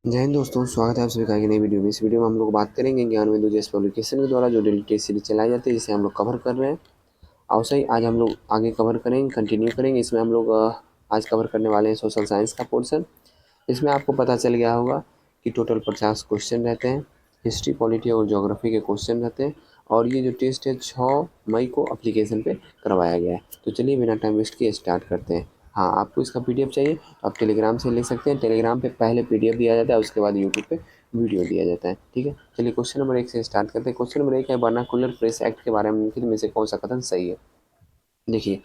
जय हिंद दोस्तों, स्वागत है आप सभी का एक नई वीडियो में। इस वीडियो में हम लोग बात करेंगे ज्ञान बिंदु जेएस पब्लिकेशन के द्वारा जो डेली टेस्ट सीरीज चलाई जाती है, जिसे हम लोग कवर कर रहे हैं। और सही आज हम लोग आगे कवर करेंगे, कंटिन्यू करेंगे। इसमें हम लोग आज कवर करने वाले हैं सोशल साइंस का पोर्शन। इसमें आपको पता चल गया होगा कि टोटल 50 क्वेश्चन रहते हैं। हिस्ट्री, पॉलिटी और ज्योग्राफी के क्वेश्चन रहते हैं। और ये जो टेस्ट है 6 मई को एप्लीकेशन पे करवाया गया है। तो चलिए बिना टाइम वेस्ट किए स्टार्ट करते हैं। हाँ, आपको इसका पीडीएफ चाहिए तो आप टेलीग्राम से ले सकते हैं। टेलीग्राम पे पहले पीडीएफ दिया जाता है, उसके बाद यूट्यूब पे वीडियो दिया जाता है। ठीक है, चलिए क्वेश्चन नंबर 1 से स्टार्ट करते हैं। क्वेश्चन नंबर 1 है वर्नाकुलर प्रेस एक्ट के बारे में निम्नलिखित में से कौन सा कथन सही है। देखिए,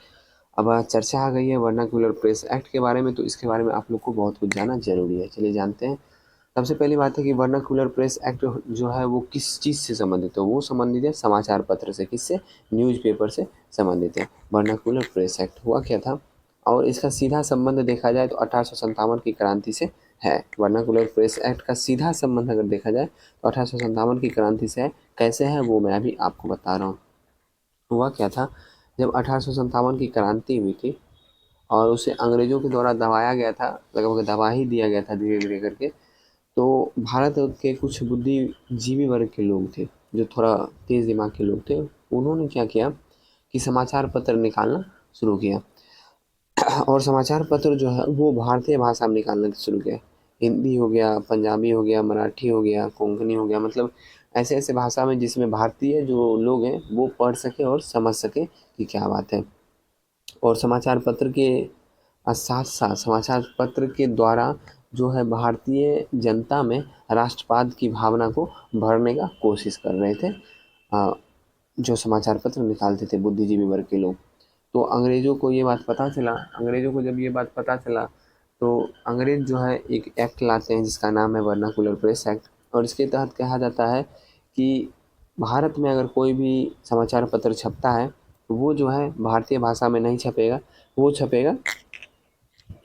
अब चर्चा आ गई है वर्नाकुलर प्रेस एक्ट के बारे में, तो इसके बारे में आप लोग को बहुत कुछ जानना जरूरी है। चलिए जानते हैं। सबसे पहली बात है कि वर्नाकुलर प्रेस एक्ट जो है वो किस चीज़ से संबंधित है। वो संबंधित है समाचार पत्र से। किससे? न्यूज़पेपर से संबंधित है। वर्नाकुलर प्रेस एक्ट हुआ क्या था, और इसका सीधा संबंध देखा जाए तो 1857 की क्रांति से है। वर्नाकुलर प्रेस एक्ट का सीधा संबंध अगर देखा जाए तो 1857 की क्रांति से है। कैसे है वो मैं अभी आपको बता रहा हूँ। हुआ क्या था, जब 1857 की क्रांति हुई थी और उसे अंग्रेजों के द्वारा दबाया गया था, लगभग दबा ही दिया गया था धीरे धीरे करके। तो भारत के कुछ बुद्धिजीवी वर्ग के लोग थे, जो थोड़ा तेज़ दिमाग के लोग थे। उन्होंने क्या किया कि समाचार पत्र निकालना शुरू किया। और समाचार पत्र जो है वो भारतीय भाषा में निकालना शुरू किया। हिंदी हो गया, पंजाबी हो गया, मराठी हो गया, कोंकणी हो गया, मतलब ऐसे ऐसे भाषा में जिसमें भारतीय जो लोग हैं वो पढ़ सके और समझ सके कि क्या बात है। और समाचार पत्र के साथ साथ समाचार पत्र के द्वारा जो है भारतीय जनता में राष्ट्रवाद की भावना को भरने का कोशिश कर रहे थे। जो समाचार पत्र निकालते थे बुद्धिजीवी वर्ग के लोग। तो अंग्रेज़ों को ये बात पता चला। अंग्रेज़ों को जब ये बात पता चला तो अंग्रेज़ जो है एक एक्ट लाते हैं जिसका नाम है वर्नाकुलर प्रेस एक्ट। और इसके तहत कहा जाता है कि भारत में अगर कोई भी समाचार पत्र छपता है तो वो जो है भारतीय भाषा में नहीं छपेगा, वो छपेगा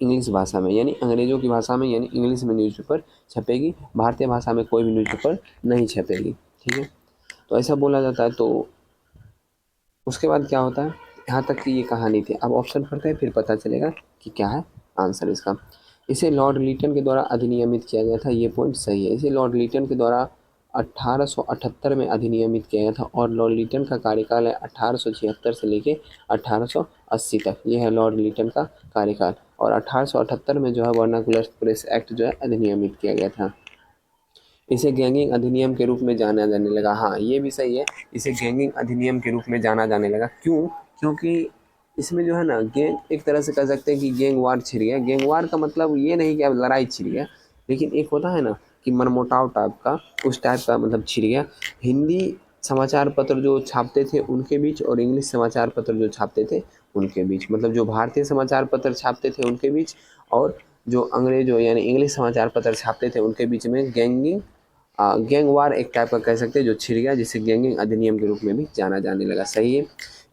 इंग्लिश भाषा में, यानी अंग्रेज़ों की भाषा में, यानी इंग्लिश में न्यूज़पेपर छपेगी। भारतीय भाषा में कोई भी न्यूज़पेपर नहीं छपेगी। ठीक है, तो ऐसा बोला जाता है। तो उसके बाद क्या होता है, यहाँ तक की ये कहानी थी। अब ऑप्शन पढ़ते हैं, फिर पता चलेगा कि क्या है आंसर इसका। इसे लॉर्ड लिटन के द्वारा अधिनियमित किया गया था। ये पॉइंट सही है। इसे लॉर्ड लिटन के द्वारा 1878 में अधिनियमित किया गया था। और लॉर्ड लिटन का कार्यकाल है 1876 से लेके 1880 तक। ये है लॉर्ड लिटन का कार्यकाल। और 1878 में जो है वर्नाकुलर प्रेस एक्ट जो है अधिनियमित किया गया था। इसे गैंगिंग अधिनियम के रूप में जाना जाने लगा। हाँ, ये भी सही है। इसे गैंगिंग अधिनियम के रूप में जाना जाने लगा। क्यों? क्योंकि इसमें जो है ना, गैंग एक तरह से कह सकते हैं कि गैंग वार छिड़ गया। गैंग वार का मतलब ये नहीं कि अब लड़ाई छिड़ गया, लेकिन एक होता है ना कि मनमुटाव टाइप का, उस टाइप का मतलब छिड़ गया। हिंदी समाचार पत्र जो छापते थे उनके बीच और इंग्लिश समाचार पत्र जो छापते थे उनके बीच, मतलब जो भारतीय समाचार पत्र छापते थे उनके बीच और जो अंग्रेजों यानी इंग्लिश समाचार पत्र छापते थे उनके बीच में गैंग वार एक टाइप का कह सकते हैं जो छिड़ गया, जिसे गैंगिंग अधिनियम के रूप में भी जाना जाने लगा। सही है।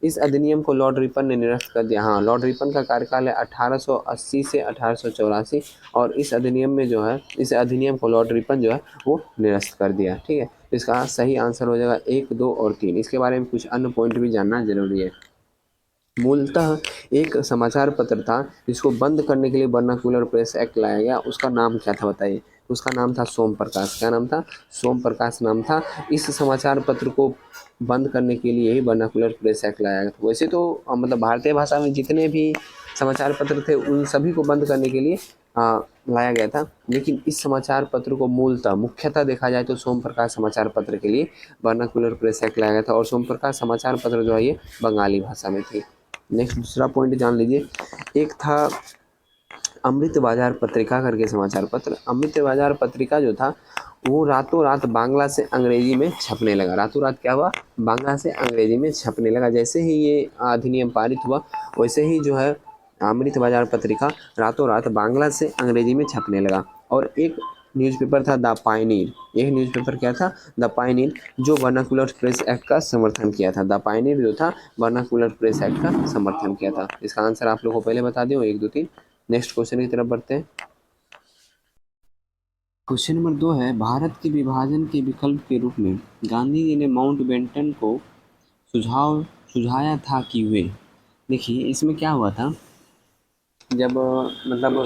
इस अधिनियम को लॉर्ड रिपन ने निरस्त कर दिया। हाँ, लॉर्ड रिपन का कार्यकाल है 1880 से 1884। और इस अधिनियम में जो है, इस अधिनियम को लॉर्ड रिपन जो है वो निरस्त कर दिया। ठीक है, इसका सही आंसर हो जाएगा 1, 2 और 3। इसके बारे में कुछ अन्य पॉइंट भी जानना जरूरी है। मूलतः एक समाचार पत्र था जिसको बंद करने के लिए वर्नाकुलर प्रेस एक्ट लाया गया। उसका नाम क्या था बताइए? उसका नाम था सोम प्रकाश। क्या नाम था? सोम प्रकाश नाम था। इस समाचार पत्र को बंद करने के लिए ही वर्नाकुलर प्रेस एक्ट लाया गया था। वैसे तो मतलब भारतीय भाषा में जितने भी समाचार पत्र थे उन सभी को बंद करने के लिए लाया गया था, लेकिन इस समाचार पत्र को मूलतः मुख्यतः देखा जाए तो सोम प्रकाश समाचार पत्र के लिए वर्नाकुलर प्रेस एक्ट लाया गया था। और सोम प्रकाश समाचार पत्र जो है ये बंगाली भाषा में थी। नेक्स्ट दूसरा पॉइंट जान लीजिए। एक था अमृत बाजार पत्रिका करके समाचार पत्र। अमृत बाजार पत्रिका जो था वो रातों रात बांग्ला से अंग्रेजी में छपने लगा। रातों रात क्या हुआ? बांग्ला से अंग्रेजी में छपने लगा। जैसे ही ये अधिनियम पारित हुआ वैसे ही जो है अमृत बाजार पत्रिका रातों रात बांग्ला से अंग्रेजी में छपने लगा। और एक न्यूज़पेपर था द पायनीर। एक न्यूज़पेपर क्या था? द पायनीर, जो वर्नाकुलर प्रेस एक्ट का समर्थन किया था। द पायनीर जो था वर्नाकुलर प्रेस एक्ट का समर्थन किया था। इसका आंसर आप लोग को पहले बता दूं, 1, 2, 3। नेक्स्ट क्वेश्चन की तरफ बढ़ते हैं। क्वेश्चन नंबर 2 है भारत के विभाजन के विकल्प के रूप में गांधी जी ने माउंटबेटन को सुझाव सुझाया था कि वे। देखिए इसमें क्या हुआ था, जब मतलब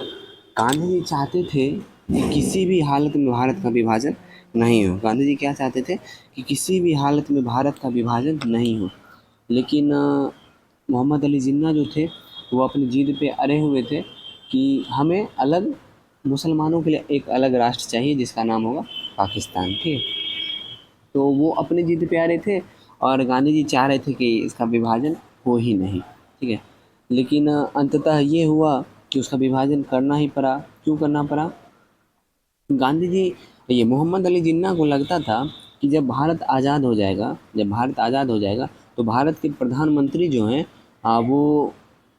गांधी जी चाहते थे कि किसी भी हालत में भारत का विभाजन नहीं हो। गांधी जी क्या चाहते थे कि किसी भी हालत में भारत का विभाजन नहीं हो। लेकिन मोहम्मद अली जिन्ना जो थे वो अपनी जिद पे अड़े हुए थे कि हमें अलग, मुसलमानों के लिए एक अलग राष्ट्र चाहिए जिसका नाम होगा पाकिस्तान। ठीक है, तो वो अपनी जिद पे अड़े थे और गांधी जी चाह रहे थे कि इसका विभाजन हो ही नहीं। ठीक है, लेकिन अंततः ये हुआ कि उसका विभाजन करना ही पड़ा। क्यों करना पड़ा? गांधी जी, ये मोहम्मद अली जिन्ना को लगता था कि जब भारत आज़ाद हो जाएगा, तो भारत के प्रधानमंत्री जो हैं वो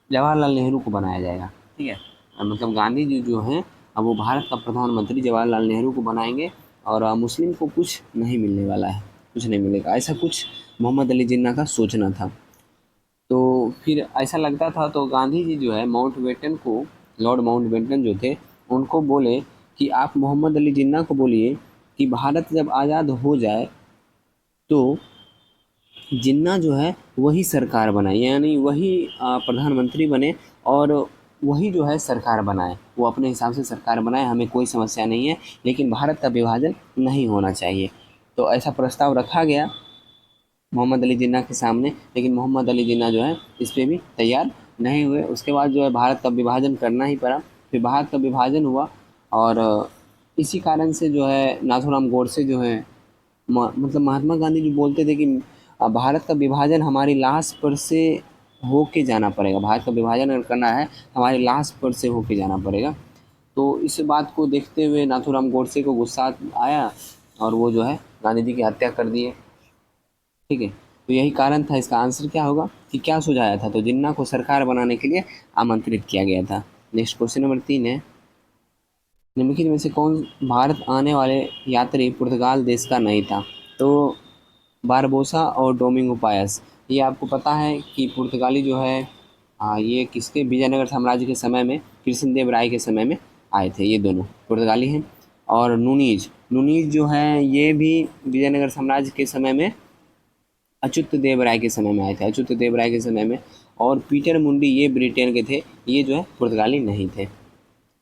जवाहरलाल नेहरू को बनाया जाएगा। ठीक है, मतलब गांधी जी जो हैं वो भारत का प्रधानमंत्री जवाहरलाल नेहरू को बनाएंगे और मुस्लिम को कुछ नहीं मिलने वाला है, कुछ नहीं मिलेगा, ऐसा कुछ मोहम्मद अली जिन्ना का सोचना था। तो फिर ऐसा लगता था तो गांधी जी जो है माउंटबेटन को, लॉर्ड माउंटबेटन जो थे, उनको बोले कि आप मोहम्मद अली जिन्ना को बोलिए कि भारत जब आज़ाद हो जाए तो जिन्ना जो है वही सरकार बनाए, यानी वही प्रधानमंत्री बने और वही जो है सरकार बनाए, वो अपने हिसाब से सरकार बनाए, हमें कोई समस्या नहीं है, लेकिन भारत का विभाजन नहीं होना चाहिए। तो ऐसा प्रस्ताव रखा गया मोहम्मद अली जिन्ना के सामने, लेकिन मोहम्मद अली जिन्ना जो है इस पे भी तैयार नहीं हुए। उसके बाद जो है भारत का विभाजन करना ही पड़ा। फिर भारत का विभाजन हुआ और इसी कारण से जो है नाथूराम गोडसे जो है, मतलब महात्मा गांधी जी बोलते थे कि भारत का विभाजन हमारी लाश पर से होके जाना पड़ेगा, भारत का विभाजन अगर करना है हमारी लाश पर से होके जाना पड़ेगा। तो इस बात को देखते हुए नाथूराम गोडसे को गुस्सा आया और वो जो है गांधी जी की हत्या कर दिए। ठीक है, तो यही कारण था। इसका आंसर क्या होगा कि क्या सुझाया था? तो जिन्ना को सरकार बनाने के लिए आमंत्रित किया गया था। नेक्स्ट क्वेश्चन नंबर 3 है, निम्नलिखित में से कौन भारत आने वाले यात्री पुर्तगाल देश का नहीं था? तो बारबोसा और डोमिंगो पायस, ये आपको पता है कि पुर्तगाली जो है ये किसके, विजयनगर साम्राज्य के समय में, कृष्णदेव राय के समय में आए थे, ये दोनों पुर्तगाली हैं। और नूनीज, नूनीज जो है ये भी विजयनगर साम्राज्य के समय में अच्युत देव राय के समय में आए थे, अच्युत देव राय के समय में। और पीटर मुंडी ये ब्रिटेन के थे, ये जो है पुर्तगाली नहीं थे।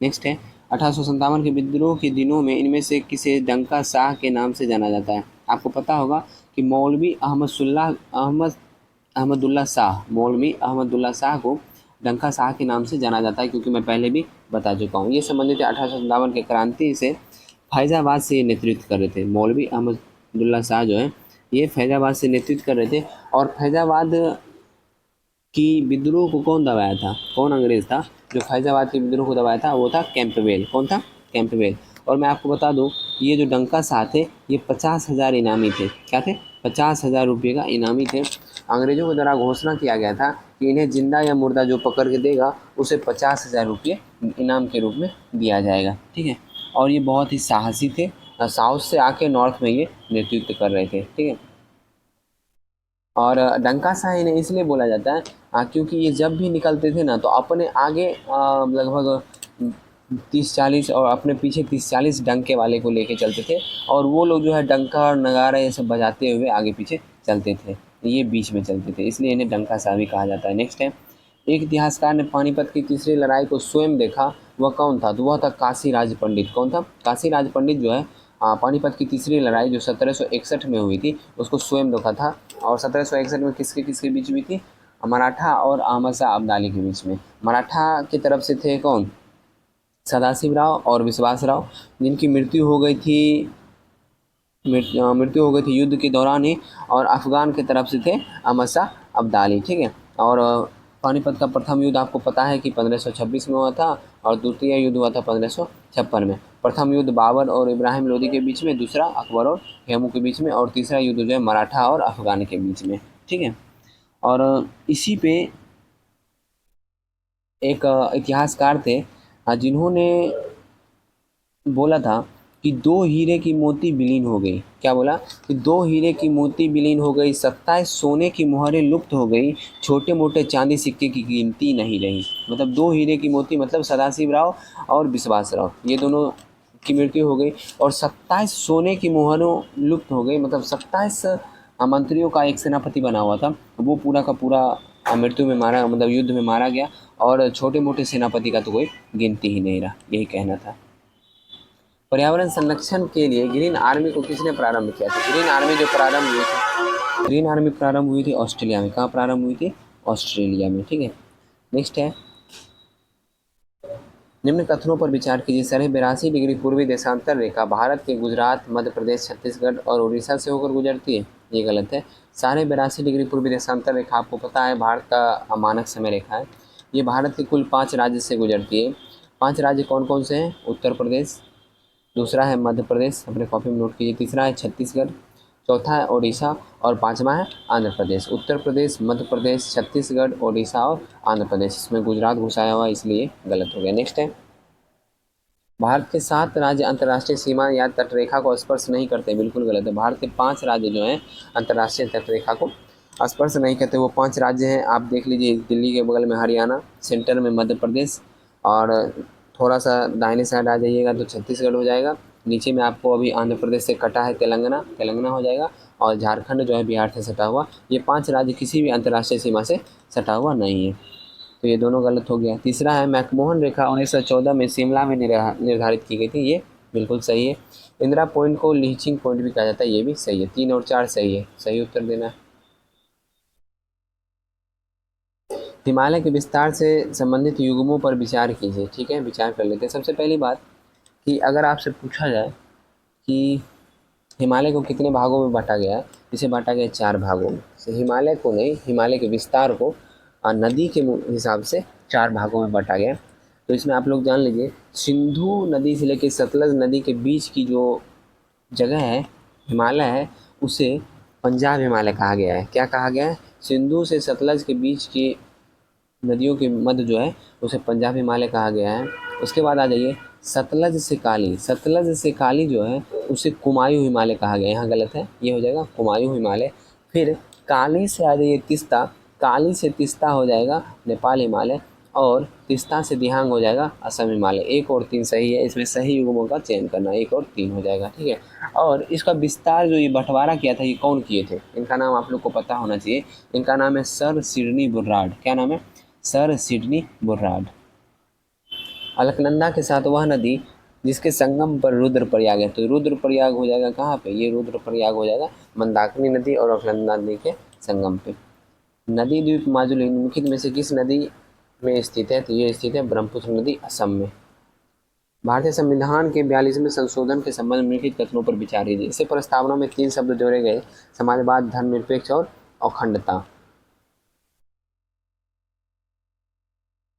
नेक्स्ट है, 1857 के विद्रोह के दिनों में इनमें से किसे डंका शाह के नाम से जाना जाता है? आपको पता होगा कि मौलवी अहमदुल्ला शाह, मौलवी अहमदुल्ला शाह को डंका शाह के नाम से जाना जाता है, क्योंकि मैं पहले भी बता चुका हूँ। ये संबंधित है 1857 के क्रांति से, फैज़ाबाद से ये नेतृत्व कर रहे थे। मौलवी अहमदुल्ला शाह जो है ये फैज़ाबाद से नेतृत्व कर रहे थे। और फैज़ाबाद कि विद्रोह को कौन दबाया था, कौन अंग्रेज था जो फैज़ाबाद के विद्रोह को दबाया था? वो था कैंपबेल। कौन था? कैंपबेल। और मैं आपको बता दूं, ये जो डंका शाह थे ये 50,000 इनामी थे। क्या थे? 50,000 रुपये का इनामी थे। अंग्रेजों के द्वारा घोषणा किया गया था कि इन्हें जिंदा या मुर्दा जो पकड़ के देगा उसे 50,000 रुपये इनाम के रूप में दिया जाएगा। ठीक है, और ये बहुत ही साहसी थे, साउथ से आके नॉर्थ में ये नेतृत्व कर रहे थे। ठीक है, और डंका शाह इन्हें इसलिए बोला जाता है क्योंकि ये जब भी निकलते थे ना तो अपने आगे लगभग 30-40 और अपने पीछे 30-40 डंके वाले को लेके चलते थे, और वो लोग जो है डंका और नगारा ये सब बजाते हुए आगे पीछे चलते थे, ये बीच में चलते थे, इसलिए इन्हें डंका शाह भी कहा जाता है। नेक्स्ट है, एक इतिहासकार ने पानीपत की तीसरी लड़ाई को स्वयं देखा, वह कौन था? तो वह था काशीराज पंडित। कौन था? काशीराज पंडित जो है पानीपत की तीसरी लड़ाई जो 1761 में हुई थी उसको स्वयं देखा था। और 1761 में किसके किसके बीच हुई थी? मराठा और अहमद शाह अब्दाली के बीच में। मराठा की तरफ से थे कौन? सदाशिव राव और विश्वास राव, जिनकी मृत्यु हो गई थी युद्ध के दौरान ही। और अफगान की तरफ से थे अहमद शाह अब्दाली। ठीक है, और पानीपत का प्रथम युद्ध आपको पता है कि 1526 में हुआ था, और द्वितीय युद्ध हुआ था 1556 में। प्रथम युद्ध बाबर और इब्राहिम लोदी के बीच में, दूसरा अकबर और हेमू के बीच में, और तीसरा युद्ध जो है मराठा और अफगान के बीच में। ठीक है, और इसी पे एक इतिहासकार थे जिन्होंने बोला था कि दो हीरे की मोती विलीन हो गई। क्या बोला? कि दो हीरे की मोती विलीन हो गई, 27 सोने की मोहरें लुप्त हो गई, छोटे मोटे चांदी सिक्के की गिनती नहीं रही। मतलब दो हीरे की मोती, मतलब सदाशिव राव और विश्वास राव, ये दोनों की मृत्यु हो गई, और 27 सोने की मोहरों लुप्त हो गई। मतलब 27 मंत्रियों का एक सेनापति बना हुआ था, वो पूरा का पूरा मृत्यु में मारा, मतलब युद्ध में मारा गया, और छोटे मोटे सेनापति का तो कोई गिनती ही नहीं रहा, यही कहना था। पर्यावरण संरक्षण के लिए ग्रीन आर्मी को किसने प्रारंभ किया था? ग्रीन आर्मी जो प्रारंभ हुई थी, ग्रीन आर्मी प्रारंभ हुई थी ऑस्ट्रेलिया में। कहाँ प्रारंभ हुई थी? ऑस्ट्रेलिया में। ठीक है, नेक्स्ट है, निम्न कथनों पर विचार कीजिए। 82.5 डिग्री पूर्वी देशांतर रेखा भारत के गुजरात, मध्य प्रदेश, छत्तीसगढ़ और उड़ीसा से होकर गुजरती है। ये गलत है। 82.5 डिग्री पूर्वी देशांतर रेखा आपको पता है भारत का मानक समय रेखा है। ये भारत के कुल 5 राज्य से गुजरती है। 5 राज्य कौन कौन से हैं? उत्तर प्रदेश, दूसरा है मध्य प्रदेश, अपने कॉपी में नोट कीजिए, तीसरा है छत्तीसगढ़, चौथा है ओडिशा और पांचवा है आंध्र प्रदेश। उत्तर प्रदेश, मध्य प्रदेश, छत्तीसगढ़, ओडिशा और आंध्र प्रदेश। इसमें गुजरात घुसाया हुआ इसलिए गलत हो गया। नेक्स्ट है, भारत के 7 राज्य अंतर्राष्ट्रीय सीमा या तटरेखा को स्पर्श नहीं करते। बिल्कुल गलत है। भारत के 5 राज्य जो हैं अंतर्राष्ट्रीय तटरेखा को स्पर्श नहीं करते। वो 5 राज्य हैं, आप देख लीजिए, दिल्ली के बगल में हरियाणा, सेंटर में मध्य प्रदेश, और थोड़ा सा दाहिने साइड आ जाइएगा तो छत्तीसगढ़ हो जाएगा। नीचे में आपको अभी आंध्र प्रदेश से कटा है तेलंगाना, तेलंगाना हो जाएगा, और झारखंड जो है बिहार से सटा हुआ। ये 5 राज्य किसी भी अंतर्राष्ट्रीय सीमा से सटा हुआ नहीं है, तो ये दोनों गलत हो गया। तीसरा है, मैकमोहन रेखा 1914 में शिमला में निर्धारित की गई थी। ये बिल्कुल सही है। इंदिरा पॉइंट को लीचिंग पॉइंट भी कहा जाता है। ये भी सही है। 3 और 4 सही है। सही उत्तर देना है। हिमालय के विस्तार से संबंधित युग्मों पर विचार कीजिए। ठीक है, विचार कर लेते हैं। सबसे पहली बात कि अगर आपसे पूछा जाए कि हिमालय को कितने भागों में बांटा गया है, इसे बांटा गया 4 भागों में। हिमालय को नहीं, हिमालय के विस्तार को नदी के हिसाब से 4 भागों में बांटा गया। तो इसमें आप लोग जान लीजिए, सिंधु नदी से लेकर सतलज नदी के बीच की जो जगह है, हिमालय है, उसे पंजाब हिमालय कहा गया है। क्या कहा गया है? सिंधु से सतलज के बीच की नदियों के मध्य जो है उसे पंजाब हिमालय कहा गया है। उसके बाद आ जाइए, सतलज से काली, सतलज से काली जो है उसे कुमायूं हिमालय कहा गया। यहाँ गलत है, ये हो जाएगा कुमायूं हिमालय। फिर काली से आ जाइए तीस्ता, काली से तीस्ता हो जाएगा नेपाल हिमालय, और तीस्ता से दिहांग हो जाएगा असम हिमालय। 1 और 3 सही है। इसमें सही युग्मों का चयन करना, 1 और 3 हो जाएगा। ठीक है, और इसका विस्तार जो ये बंटवारा किया था, ये कौन किए थे? इनका नाम आप लोग को पता होना चाहिए। इनका नाम है सर सिडनी बुर्राड। क्या नाम है? Sir Sydney बुर्राड। अलकनंदा के साथ वह नदी जिसके संगम पर रुद्रप्रयाग है। तो रुद्रप्रयाग हो जाएगा कहाँ पे? ये रुद्रप्रयाग हो जाएगा मंदाकिनी नदी और अलकनंदा नदी के संगम पे। नदी द्वीप माजुली निम्नलिखित में से किस नदी में स्थित है? तो ये स्थित है ब्रह्मपुत्र नदी, असम में। भारतीय संविधान के 42वें संशोधन के संबंध में निम्नलिखित कथनों पर विचार कीजिए। इसे प्रस्तावना में 3 शब्द जोड़े गए, समाजवाद, धर्मनिरपेक्ष और अखंडता।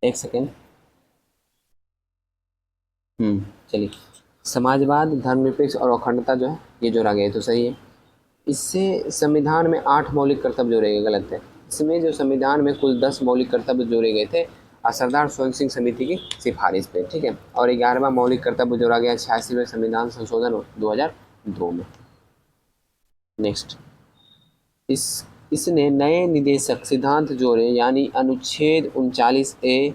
एक सेकेंड, चलिए, समाजवाद, धर्मनिरपेक्ष और अखंडता जो है ये जोड़ा गया है, तो सही है। इससे संविधान में 8 मौलिक कर्तव्य जोड़े गए, गलत है। इसमें जो संविधान में कुल 10 मौलिक कर्तव्य जोड़े गए थे सरदार स्वयं सिंह समिति की सिफारिश पे। ठीक है, और 11वां मौलिक कर्तव्य जोड़ा गया 86वें संविधान संशोधन 2002 में। नेक्स्ट, इसने नए निदेशक सिद्धांत जोड़े, यानी अनुच्छेद 39A,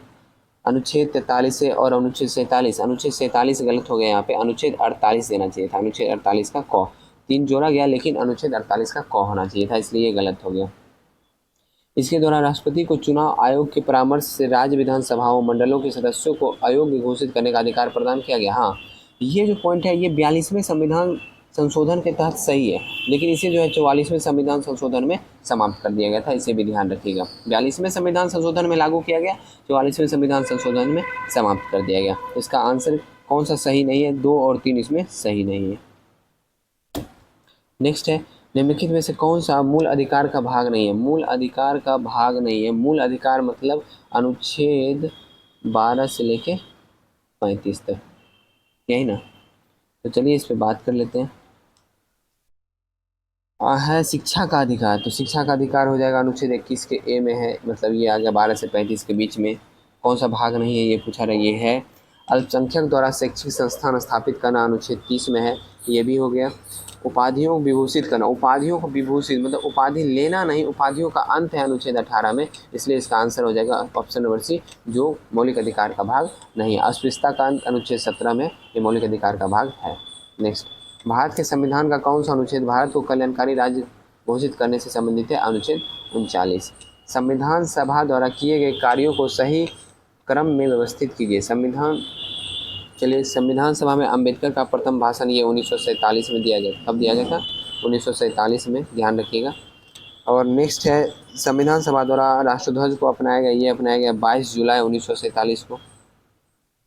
अनुच्छेद 43 और अनुच्छेद 47। अनुच्छेद 47 गलत हो गया, यहाँ पे अनुच्छेद 48 देना चाहिए था। अनुच्छेद 48 का क 3 जोड़ा गया, लेकिन अनुच्छेद 48 का क होना चाहिए था, इसलिए ये गलत हो गया। इसके द्वारा राष्ट्रपति को चुनाव आयोग के परामर्श से राज्य विधानसभाओं मंडलों के सदस्यों को अयोग्य घोषित करने का अधिकार प्रदान किया गया। हाँ, ये जो पॉइंट है ये 42वें संविधान संशोधन के तहत सही है, लेकिन इसे जो है 44वें संविधान संशोधन में समाप्त कर दिया गया था। इसे भी ध्यान रखिएगा। 42वें संविधान संशोधन में लागू किया गया, 44वें संविधान संशोधन में समाप्त कर दिया गया। इसका आंसर कौन सा सही नहीं है? 2 और 3 इसमें सही नहीं है। नेक्स्ट है, निम्नलिखित में से कौन सा मूल अधिकार का भाग नहीं है? मूल अधिकार का भाग नहीं है। मूल अधिकार मतलब अनुच्छेद 12 से लेके 35 तक, यही ना? तो चलिए इस पे बात कर लेते हैं। है शिक्षा का अधिकार। तो शिक्षा का अधिकार हो जाएगा अनुच्छेद 21 के ए में है, मतलब ये आ गया 12 से 35 के बीच में। कौन सा भाग नहीं है ये पूछा रहा, ये है। अल्पसंख्यक द्वारा शैक्षिक संस्थान स्थापित करना अनुच्छेद 30 में है, ये भी हो गया। उपाधियों को विभूषित करना, उपाधियों को विभूषित मतलब उपाधि लेना नहीं, उपाधियों का अंत है अनुच्छेद 18 में, इसलिए इसका आंसर हो जाएगा ऑप्शन नंबर सी, जो मौलिक अधिकार का भाग नहीं है। अस्पृश्यता का अंत अनुच्छेद 17 में, ये मौलिक अधिकार का भाग है। नेक्स्ट, भारत के संविधान का कौन सा अनुच्छेद भारत को कल्याणकारी राज्य घोषित करने से संबंधित है? अनुच्छेद 39। संविधान सभा द्वारा किए गए कार्यों को सही क्रम में व्यवस्थित कीजिए। संविधान चलिए, संविधान सभा में अंबेडकर का प्रथम भाषण ये 1947 में दिया गया। कब दिया गया था? 1947 में, ध्यान रखिएगा। और नेक्स्ट है, संविधान सभा द्वारा राष्ट्रध्वज को अपनाया गया, ये अपनाया गया 22 जुलाई 1947 को।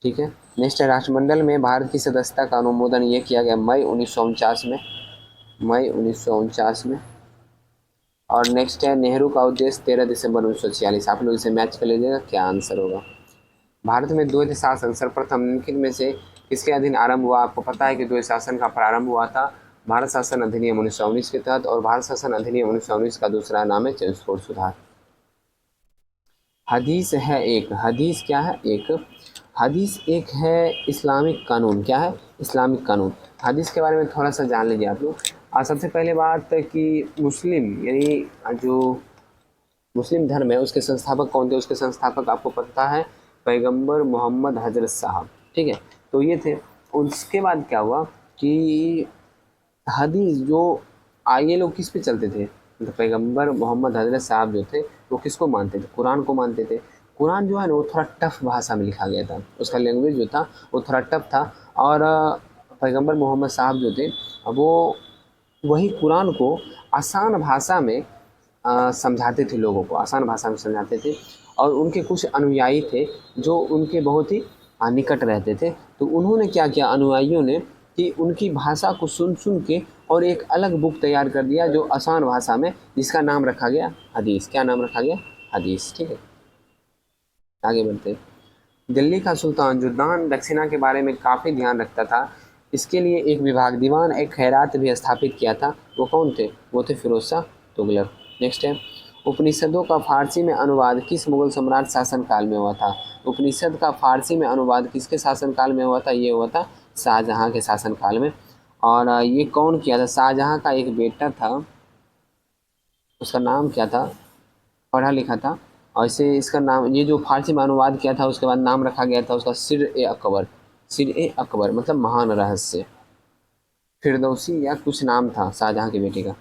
ठीक है। नेक्स्ट है, राष्ट्रमंडल में भारत की सदस्यता का अनुमोदन ये किया गया मई 1949 में, मई 1949 में। और नेक्स्ट है, नेहरू का उद्देश्य 13 दिसंबर 1946। आप लोग इसे मैच कर लीजिएगा, क्या आंसर होगा। भारत में द्वैध शासन सर्वप्रथम निम्नलिखित में से किसके अधीन आरंभ हुआ? आपको पता है कि द्वैध शासन का प्रारंभ हुआ था भारत शासन अधिनियम 1919 के तहत, और भारत शासन अधिनियम 1919 का दूसरा नाम है चेम्सफोर्ड सुधार। हदीस है एक, हदीस क्या है? एक हदीस एक है इस्लामिक कानून। क्या है? इस्लामिक कानून। हदीस के बारे में थोड़ा सा जान लीजिए आप लोग। सबसे पहले बात कि मुस्लिम, यानी जो मुस्लिम धर्म है उसके संस्थापक कौन थे? उसके संस्थापक आपको पता है पैगंबर मोहम्मद हजरत साहब। ठीक है, तो ये थे। उसके बाद क्या हुआ कि हदीस जो ये लोग किस पे चलते थे? तो पैगंबर मोहम्मद हजरत साहब जो थे वो किसको मानते थे? कुरान को मानते थे। कुरान जो है ना वो थोड़ा टफ भाषा में लिखा गया था, उसका लैंग्वेज जो था वो थोड़ा टफ था। और पैगंबर मोहम्मद साहब जो थे वो वही कुरान को आसान भाषा में समझाते थे, लोगों को आसान भाषा में समझाते थे। और उनके कुछ अनुयायी थे जो उनके बहुत ही निकट रहते थे। तो उन्होंने क्या किया, अनुयायियों ने, कि उनकी भाषा को सुन सुन के और एक अलग बुक तैयार कर दिया जो आसान भाषा में, जिसका नाम रखा गया हदीस। क्या नाम रखा गया? हदीस। ठीक है, आगे बढ़ते हैं। दिल्ली का सुल्तान जो दान दक्षिणा के बारे में काफ़ी ध्यान रखता था, इसके लिए एक विभाग दीवान एक खैरात भी स्थापित किया था। वो कौन थे? वो थे फिरोज शाह तुगलक। नेक्स्ट है, उपनिषदों का फारसी में अनुवाद किस मुगल सम्राट शासनकाल में हुआ था? उपनिषद का फारसी में अनुवाद किसके शासनकाल में हुआ था? ये हुआ था शाहजहाँ के शासनकाल में। और ये कौन किया था? शाहजहाँ का एक बेटा था, उसका नाम क्या था? पढ़ा लिखा था। और इसे इसका नाम, ये जो फारसी में अनुवाद किया था उसके बाद नाम रखा गया था उसका सिर ए अकबर। सिर ए अकबर मतलब महान रहस्य, फिरदौसी या कुछ नाम था शाहजहाँ के बेटे का।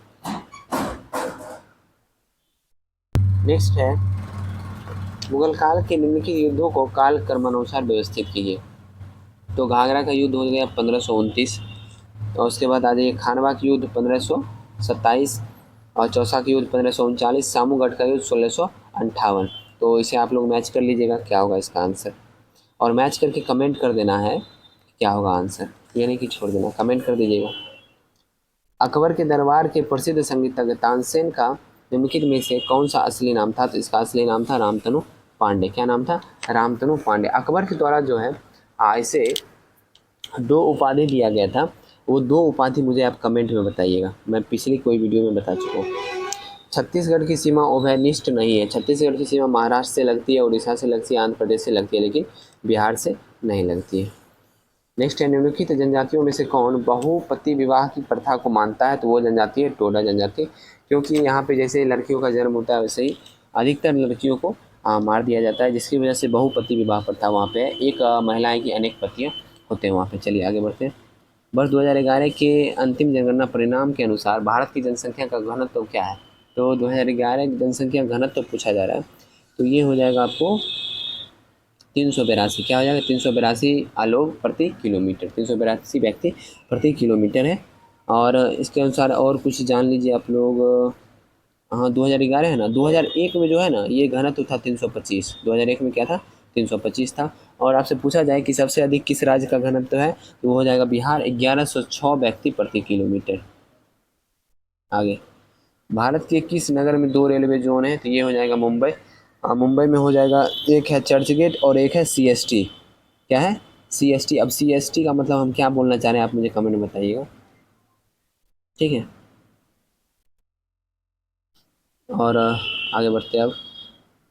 नेक्स्ट है, मुगल काल के निम्नलिखित युद्धों को काल क्रमानुसार व्यवस्थित कीजिए। तो घाघरा का युद्ध हो गया 1529, और उसके बाद आ जाइए खानवा का युद्ध 1527, और चौसा का युद्ध 1539, सामूगढ़ का युद्ध 1658। तो इसे आप लोग मैच कर लीजिएगा, क्या होगा इसका आंसर। और मैच करके कमेंट कर देना है क्या होगा आंसर, ये नहीं कि छोड़ देना, कमेंट कर दीजिएगा। अकबर के दरबार के प्रसिद्ध संगीतज्ञ तानसेन का निम्नलिखित में से कौन सा असली नाम था? तो इसका असली नाम था रामतनु पांडे। क्या नाम था? रामतनु पांडे। अकबर के द्वारा जो है इसे 2 उपाधि दिया गया था। वो 2 उपाधि मुझे आप कमेंट में बताइएगा, मैं पिछली कोई वीडियो में बता चुका हूँ। छत्तीसगढ़ की सीमा उभयनिष्ठ नहीं है। छत्तीसगढ़ की सीमा महाराष्ट्र से लगती है, उड़ीसा से लगती है, आंध्र प्रदेश से लगती है, लेकिन बिहार से नहीं लगती है। नेक्स्ट है, निम्नलिखित जनजातियों में से कौन बहुपति विवाह की प्रथा को मानता है? तो वो जनजाति है टोडा जनजाति, क्योंकि यहाँ पे जैसे लड़कियों का जन्म होता है वैसे ही अधिकतर लड़कियों को मार दिया जाता है, जिसकी वजह से बहुपति विवाह प्रथा वहाँ पे है। एक महिलाएं की अनेक पतियाँ होते हैं वहाँ पे। चलिए आगे बढ़ते हैं। वर्ष 2011 के अंतिम जनगणना परिणाम के अनुसार भारत की जनसंख्या का घनत्व क्या है? तो 2011 की जनसंख्या घनत्व पूछा जा रहा है, तो ये हो जाएगा आपको 382। क्या हो जाएगा? 382 लोग प्रति किलोमीटर, 382 व्यक्ति प्रति किलोमीटर है। और इसके अनुसार और कुछ जान लीजिए आप लोग। हाँ 2011 है ना, 2001 में जो है ना ये घनत्व था 325। 2001 में क्या था? 325 था। और आपसे पूछा जाए कि सबसे अधिक किस राज्य का घनत्व है, तो वो हो जाएगा बिहार, 1106 व्यक्ति प्रति किलोमीटर। आगे, भारत के किस नगर में 2 रेलवे जोन है? तो ये हो जाएगा मुंबई। मुंबई में हो जाएगा, एक है चर्च गेट और एक है CST। क्या है? CST। अब CST का मतलब हम क्या बोलना चाह रहे हैं आप मुझे कमेंट में बताइएगा, ठीक है। और आगे बढ़ते हैं अब।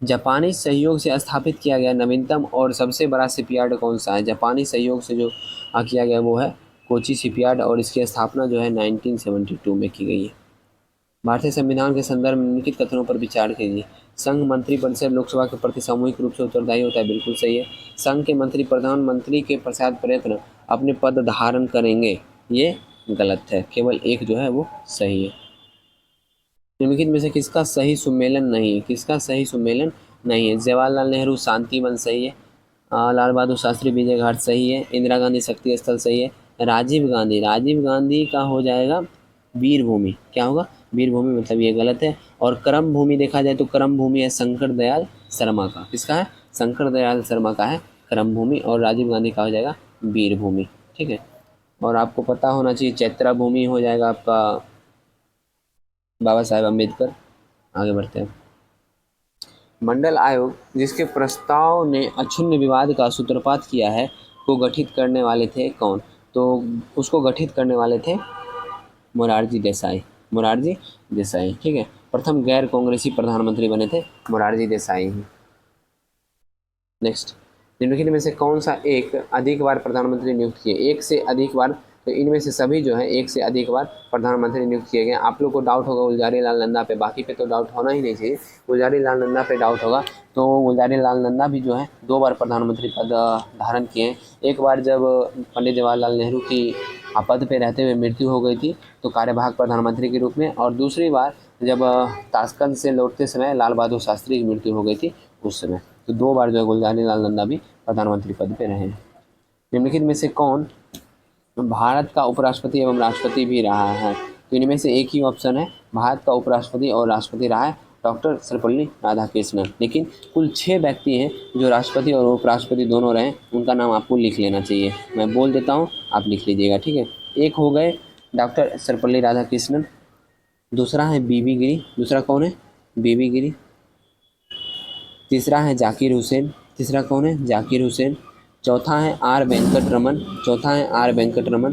जापानी सहयोग से स्थापित किया गया नवीनतम और सबसे बड़ा शिपयार्ड कौन सा है? जापानी सहयोग से जो किया गया वो है कोची शिपयार्ड, और इसकी स्थापना जो है 1972 में की गई है। भारतीय संविधान के संदर्भ में निम्नलिखित कथनों पर विचार कीजिए। संघ मंत्री परिषद लोकसभा के प्रति सामूहिक रूप से उत्तरदायी होता है। बिल्कुल सही है। संघ के मंत्री प्रधानमंत्री के पश्चात प्रयत्न अपने पद धारण करेंगे, ये गलत है। केवल एक जो है वो सही है। निम्नलिखित में से किसका सही सुमेलन नहीं है? किसका सही सुमेलन नहीं है? जवाहरलाल नेहरू शांति वन सही है, लाल बहादुर शास्त्री विजय घाट सही है। इंदिरा गांधी शक्ति स्थल सही है। राजीव गांधी का हो जाएगा वीर भूमि। क्या होगा? वीर भूमि, मतलब ये गलत है। और करम भूमि देखा जाए तो करम भूमि है शंकर दयाल शर्मा का। किसका है? शंकर दयाल शर्मा का है करम भूमि। और राजीव गांधी का हो जाएगा वीर भूमि। ठीक है। और आपको पता होना चाहिए चैत्रा भूमि हो जाएगा आपका बाबा साहेब अम्बेडकर। आगे बढ़ते हैं। मंडल आयोग जिसके प्रस्ताव ने अक्षुण्ण विवाद का सूत्रपात किया है को गठित करने वाले थे कौन? तो उसको गठित करने वाले थे मोरारजी देसाई। मोरारजी देसाई। ठीक है। प्रथम गैर कांग्रेसी प्रधानमंत्री बने थे मोरारजी देसाई। नेक्स्ट, निम्नलिखित में से कौन सा एक अधिक बार प्रधानमंत्री नियुक्त किए? एक से अधिक बार, तो इनमें से सभी जो है एक से अधिक बार प्रधानमंत्री नियुक्त किए गए। आप लोग को डाउट होगा गुलजारी लाल नंदा पे, बाकी पे तो डाउट होना ही नहीं चाहिए। गुलजारी लाल नंदा पे डाउट होगा तो गुलजारी लाल नंदा भी जो है 2 बार प्रधानमंत्री पद धारण किए हैं। एक बार जब पंडित जवाहरलाल नेहरू की पद पे रहते हुए मृत्यु हो गई थी तो कार्यवाहक प्रधानमंत्री के रूप में, और दूसरी बार जब ताशकंद से लौटते समय लाल बहादुर शास्त्री की मृत्यु हो गई थी उस समय। तो 2 बार जो है गुलजारी लाल नंदा भी प्रधानमंत्री पद पे रहे हैं। निम्नलिखित में से कौन भारत का उपराष्ट्रपति एवं राष्ट्रपति भी रहा है? तो इनमें से एक ही ऑप्शन है, भारत का उपराष्ट्रपति और राष्ट्रपति रहा है डॉक्टर सर्वपल्ली राधाकृष्णन। लेकिन कुल 6 व्यक्ति हैं जो राष्ट्रपति और उपराष्ट्रपति दोनों रहे, उनका नाम आपको लिख लेना चाहिए। मैं बोल देता हूँ, आप लिख लीजिएगा। ठीक है। एक हो गए डॉक्टर सर्वपल्ली राधाकृष्णन, दूसरा है बीबी गिरी। दूसरा कौन है? बीबी गिरी। तीसरा है जाकिर हुसैन। तीसरा कौन है? जाकिर हुसैन। चौथा है आर वेंकट रमन। चौथा है आर वेंकट रमन।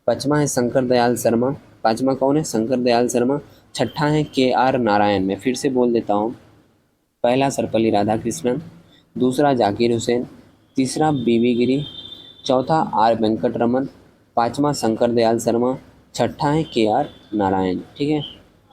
पाँचवा है शंकर दयाल शर्मा। पाँचवा कौन है? शंकर दयाल शर्मा। छठा है के आर नारायण। मैं फिर से बोल देता हूँ, पहला सर्वपल्ली राधाकृष्णन, दूसरा जाकिर हुसैन, तीसरा बीबी गिरी, चौथा आर वेंकट रमन, पाँचवा शंकर दयाल शर्मा, छठा है के आर नारायण। ठीक है।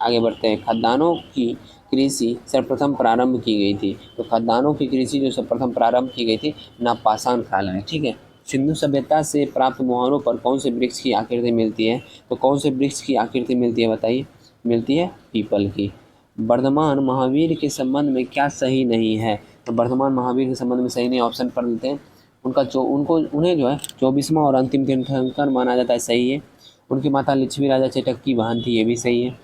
आगे बढ़ते हैं। खद्दानों की कृषि सर्वप्रथम प्रारंभ की गई थी। तो खद्दानों की कृषि जो सर्वप्रथम प्रारंभ की गई थी नवपाषाण काल में। ठीक है। सिंधु सभ्यता से प्राप्त मुहावरों पर कौन से वृक्ष की आकृति मिलती है? तो कौन से वृक्ष की आकृति मिलती है बताइए? मिलती है पीपल की। वर्धमान महावीर के संबंध में क्या सही नहीं है? तो वर्धमान महावीर के संबंध में सही नहीं, ऑप्शन पर देते हैं। उन्हें जो है 24वां और अंतिम तीर्थंकर माना जाता है, सही है। उनकी माता लक्ष्मी राजा चेटक की बहन थी, ये भी सही है।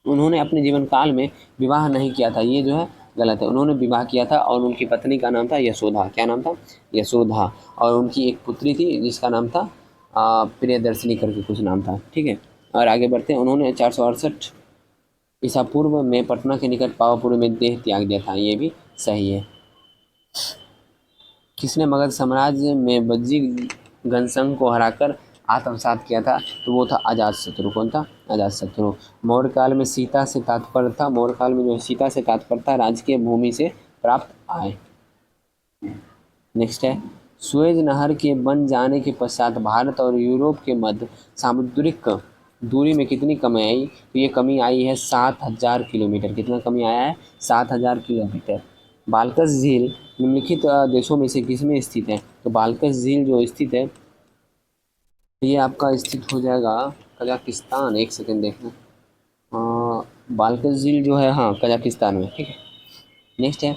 उन्होंने अपने जीवन काल में विवाह नहीं किया था, ये जो है गलत है। उन्होंने विवाह किया था और उनकी पत्नी का नाम था यशोधा। क्या नाम था? यशोधा। और उनकी एक पुत्री थी जिसका नाम था प्रियदर्शनी करके कुछ नाम था। ठीक है। और आगे बढ़ते हैं। उन्होंने 468 ईसा पूर्व में पटना के निकट पावापुरी में देह त्याग दिया था, ये भी सही है। किसने मगध साम्राज्य में बज्जी घनसंघ को हराकर आत्मसात किया था? तो वो था अजातशत्रु। कौन था? अजातशत्रु। मौर्य काल में सीता से तात्पर्य था, मौर्य काल में जो सीता से तात्पर्य था राजकीय भूमि से प्राप्त आय। नेक्स्ट है, सुएज नहर के बन जाने के पश्चात भारत और यूरोप के मध्य सामुद्रिक दूरी में कितनी कमी आई? तो ये कमी आई है 7000 किलोमीटर। कितना कमी आया है? 7000 किलोमीटर। बाल्कस झील निम्नलिखित देशों में से किसमें स्थित है? तो बाल्कस झील जो स्थित है ये आपका स्थित हो जाएगा कजाकिस्तान। एक सेकेंड देखना। बाल्कस झील जो है, हाँ, कजाकिस्तान में। ठीक है। नेक्स्ट है,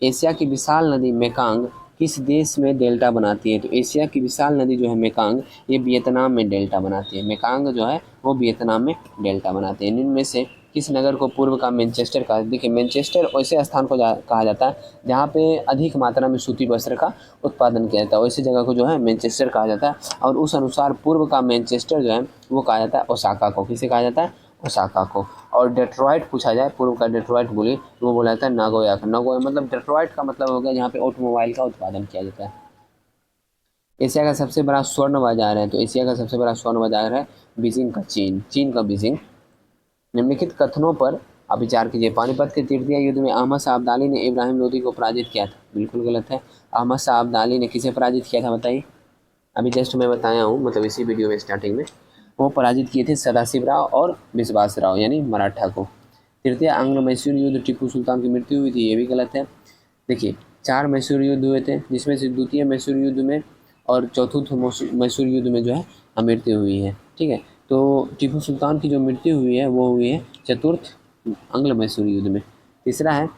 एशिया की विशाल नदी मेकांग किस देश में डेल्टा बनाती है? तो एशिया की विशाल नदी जो है मेकांग, ये वियतनाम में डेल्टा बनाती है। मेकांग जो है वो वियतनाम में डेल्टा बनाती है। इनमें से किस नगर को पूर्व का मैनचेस्टर कहा? देखिए, मैनचेस्टर वैसे स्थान को कहा जाता है जहाँ पे अधिक मात्रा में सूती वस्त्र का उत्पादन किया जाता है, वैसी जगह को जो है मैनचेस्टर कहा जाता है। और उस अनुसार पूर्व का मैनचेस्टर जो है वो कहा जाता है ओसाका को। किसे कहा जाता है? ओसाका को। और डेट्रॉइट पूछा जाए, पूर्व का डेट्रॉइट बोलिए, तो वो बोला जाता है नागोया का। नागोया मतलब डेट्रॉइट का मतलब हो गया जहाँ पे ऑटोमोबाइल का उत्पादन किया जाता है। एशिया का सबसे बड़ा स्वर्ण बाजार है? तो एशिया का सबसे बड़ा स्वर्ण बाजार है बीजिंग का चीन का बीजिंग। निम्नलिखित कथनों पर आप विचार कीजिए। पानीपत के तृतीय युद्ध में अहमद शाह अब्दाली ने इब्राहिम लोदी को पराजित किया था। बिल्कुल गलत है। अहमद शाह अब्दाली ने किसे पराजित किया था बताइए? अभी जस्ट मैं बताया हूँ, मतलब इसी वीडियो में स्टार्टिंग में। वो पराजित किए थे सदाशिव राव और विश्वास राव यानी मराठा को। तृतीय आंग्ल मैसूर युद्ध टिप्पू सुल्तान की मृत्यु हुई थी, ये भी गलत है। देखिए, 4 मैसूर युद्ध हुए थे जिसमें से द्वितीय मैसूर युद्ध में और चौथा मैसूर युद्ध में जो है मृत्यु हुई है। ठीक है। तो टीपू सुल्तान की जो मृत्यु हुई है वो हुई है चतुर्थ आंग्ल मैसूर युद्ध में। तीसरा है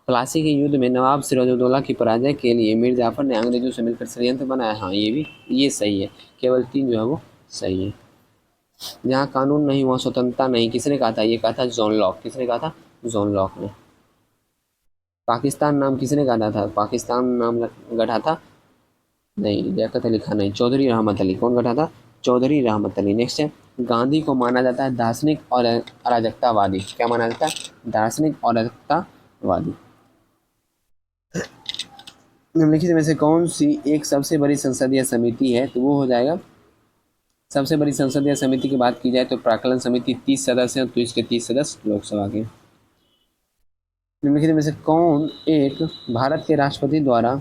प्लासी के युद्ध में नवाब सिराजुद्दौला की पराजय के लिए मीर जाफर ने अंग्रेजों से मिलकर षड्यंत्र बनाया। हाँ, ये सही है, केवल 3 जो है वो सही है। जहाँ कानून नहीं वहाँ स्वतंत्रता नहीं, किसने कहा था? ये कहा था जॉन लॉक। किसने कहा था? जॉन लॉक ने। पाकिस्तान नाम किसने गढ़ा था? पाकिस्तान नाम गढ़ा था, नहीं, लियाकत अली खान नहीं, चौधरी रहमत अली। कौन गढ़ा था? चौधरी रहमत अली। नेक्स्ट है, गांधी को माना जाता है दार्शनिक और अराजकतावादी। क्या माना जाता है? दार्शनिक और अराजकतावादी। निम्नलिखित में से कौन सी एक सबसे बड़ी संसदीय समिति है? तो वो हो जाएगा, सबसे बड़ी संसदीय समिति की बात की जाए तो प्राक्कलन समिति 30 सदस्य हैं, तो इसके 30 सदस्य लोकसभा के। निम्नलिखित में से कौन एक भारत के राष्ट्रपति द्वारा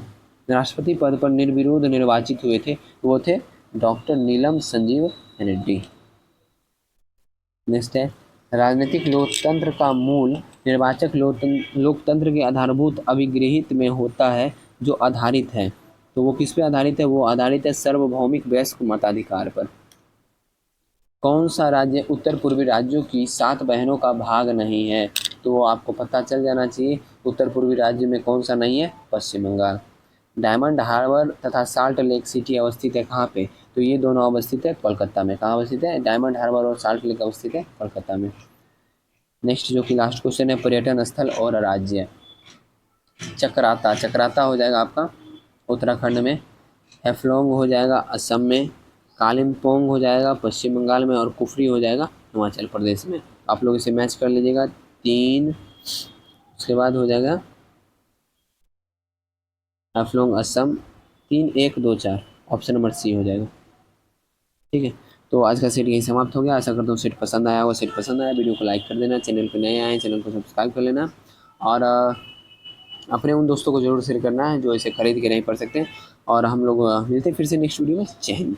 राष्ट्रपति पद पर निर्विरोध निर्वाचित हुए थे? वो थे डॉक्टर नीलम संजीव रेड्डी। नेक्स्ट है, राजनीतिक लोकतंत्र का मूल निर्वाचक लोकतंत्र के आधारभूत अभिगृहित में होता है, जो आधारित है। तो वो किस पे आधारित है? वो आधारित है सार्वभौमिक वयस्क मताधिकार पर। कौन सा राज्य उत्तर पूर्वी राज्यों की 7 बहनों का भाग नहीं है? तो वो आपको पता चल जाना चाहिए। उत्तर पूर्वी राज्य में कौन सा नहीं है? पश्चिम बंगाल। डायमंड हार्बर तथा साल्ट लेक सिटी अवस्थित है कहाँ पे? तो ये दोनों अवस्थित है कोलकाता में। कहाँ अवस्थित है? डायमंड हार्बर और साल्ट लेक अवस्थित है कोलकाता में। नेक्स्ट जो कि लास्ट क्वेश्चन है, पर्यटन स्थल और राज्य। चक्राता, चक्राता हो जाएगा आपका उत्तराखंड में, हैफलॉन्ग हो जाएगा असम में, कालिम्पोंग हो जाएगा पश्चिम बंगाल में, और कुफरी हो जाएगा हिमाचल प्रदेश में। आप लोग इसे मैच कर लीजिएगा। 3, उसके बाद हो जाएगा Haflong Assam, 3, 1, 2, 4, option number C हो जाएगा। ठीक है, तो आज का सेट यही समाप्त हो गया। आशा करता हूँ सेट पसंद आया होगा। सेट पसंद आया वीडियो को लाइक कर देना, चैनल पर नए आए चैनल को सब्सक्राइब कर लेना, और अपने उन दोस्तों को जरूर शेयर करना है जो इसे खरीद के नहीं पढ़ सकते। और हम लोग मिलते हैं फिर से नेक्स्ट वीडियो में। जय हिंद।